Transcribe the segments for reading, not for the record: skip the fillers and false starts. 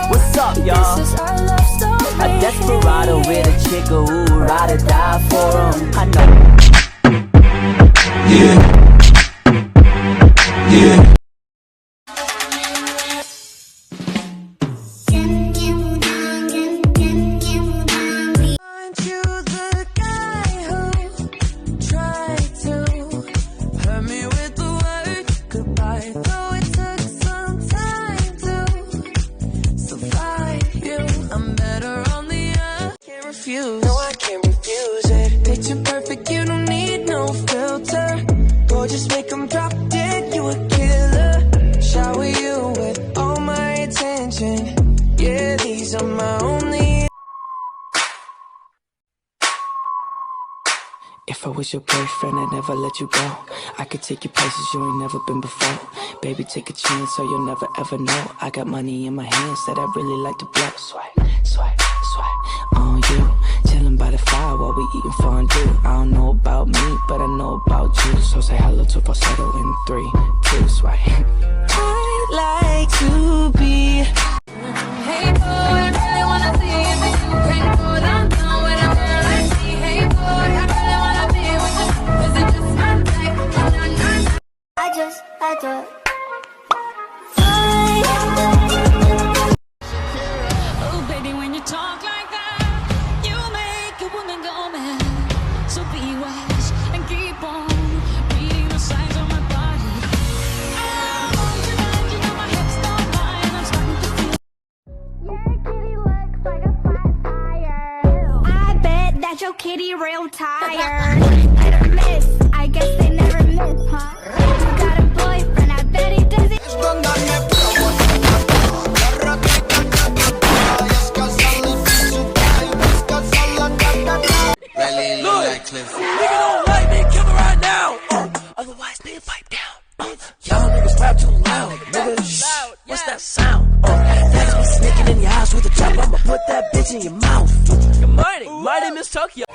What's up, y'all? A desperado with a chick who ride or die for him. I know. Yeah. Yeah. No, I can't refuse it. Picture perfect, you don't need no filter. Gorgeous, make them drop dead, you a killer. Shower you with all my attention. Yeah, these are my only. If I was your boyfriend, I'd never let you go. I could take you places you ain't never been before. Baby, take a chance so you'll never ever know. I got money in my hands that I really like to blow. Swipe, swipe, swipe on you. Chilling by the fire while we eating fondue. I don't know about me, but I know about you. So say hello to falsetto in 3, 2, swipe. I'd like to be. Hey boy, I really wanna see if you can go downtown with a girl like me. Hey boy, I really wanna be with you. Is it just my type? I just oh baby, when you talk like that, you make a woman go mad. So be wise and keep on reading the signs on my body. You know my hips don't lie and I'm starting to feel. Your kitty looks like a flat tire. I bet that your kitty real tired. I don't miss, I guess they never miss, huh? You got a boyfriend, I bet he does it. Nigga don't like me, kill me right now. Otherwise, nigga, pipe down. Y'all niggas rap too loud. Nigga, shh, what's that sound? That's me sneaking in your house with a chop. I'ma put that bitch in your mouth. Good morning, my name is Tokyo.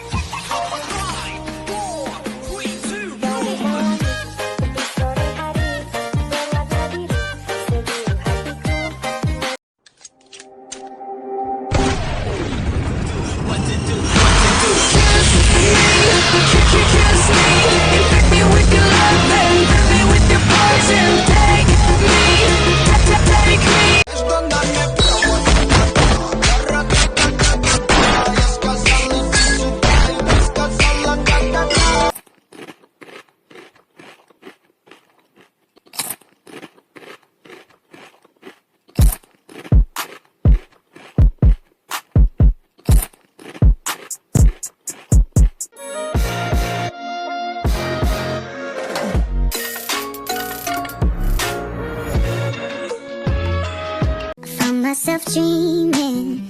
Myself dreaming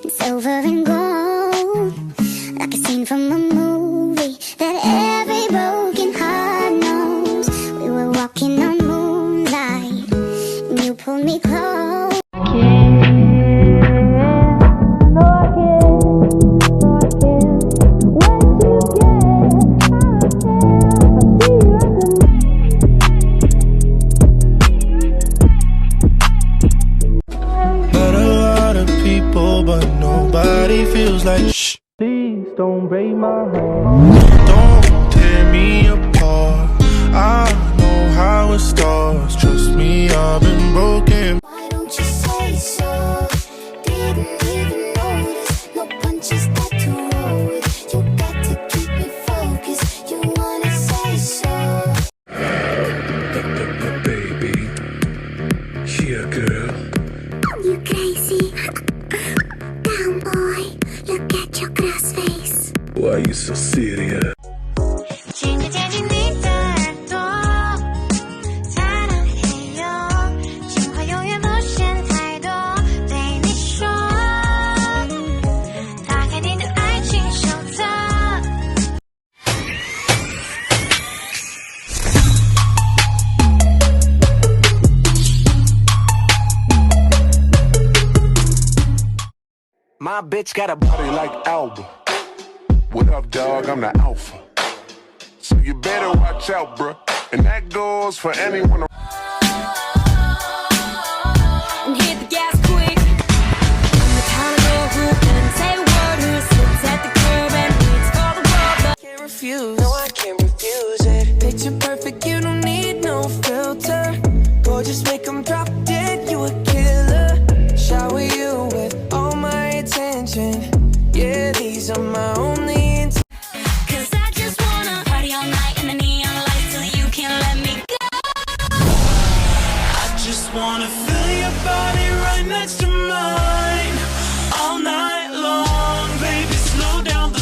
in silver and gold, like a scene from a movie that every broken heart knows. We were walking on moonlight and you pulled me close. But nobody feels like shh. Please don't break my heart. Don't tear me apart. I know how it starts. Trust me, I've been broken. Why don't you say so? Didn't even notice. No punches that to roll with. You got to keep me focused. You wanna say so? Baby, here, girl. You crazy? Down, boy. Look at your glass face. Why are you so serious? My bitch got a body like Alba. What up, dog? I'm the alpha. So you better watch out, bruh. And that goes for anyone. And hit the gas quick. I'm the kind of girl who can say a word, who sits at the curb and waits for the world, but can't refuse. No, I can't refuse it. Picture perfect, you don't need no filter. Boy, just make them drop dead, you a killer. Shower you with all my attention. Yeah, these are my only intentions. Cause I just wanna party all night in the neon lights till you can't let me go. I just wanna feel your body right next to mine all night long, baby, slow down the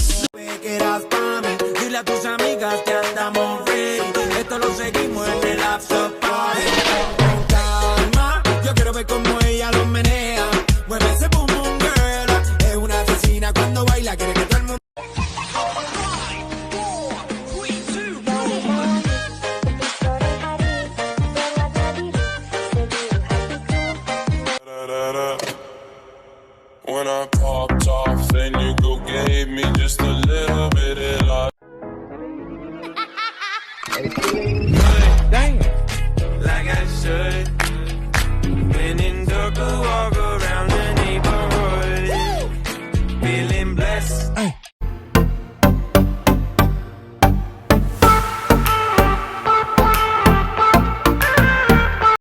quedas pa' mí, dile a tus amigas que andamos ready. Esto lo seguimos en el after party. Con calma, yo quiero ver cómo ella lo menea. Mueve ese boom boom girl. Es una asesina cuando baila, quiere que todo el mundo. When I popped off, then you go gave me just a little bit of love. Damn, like I should. When in dark, walk around the neighborhood, feeling blessed.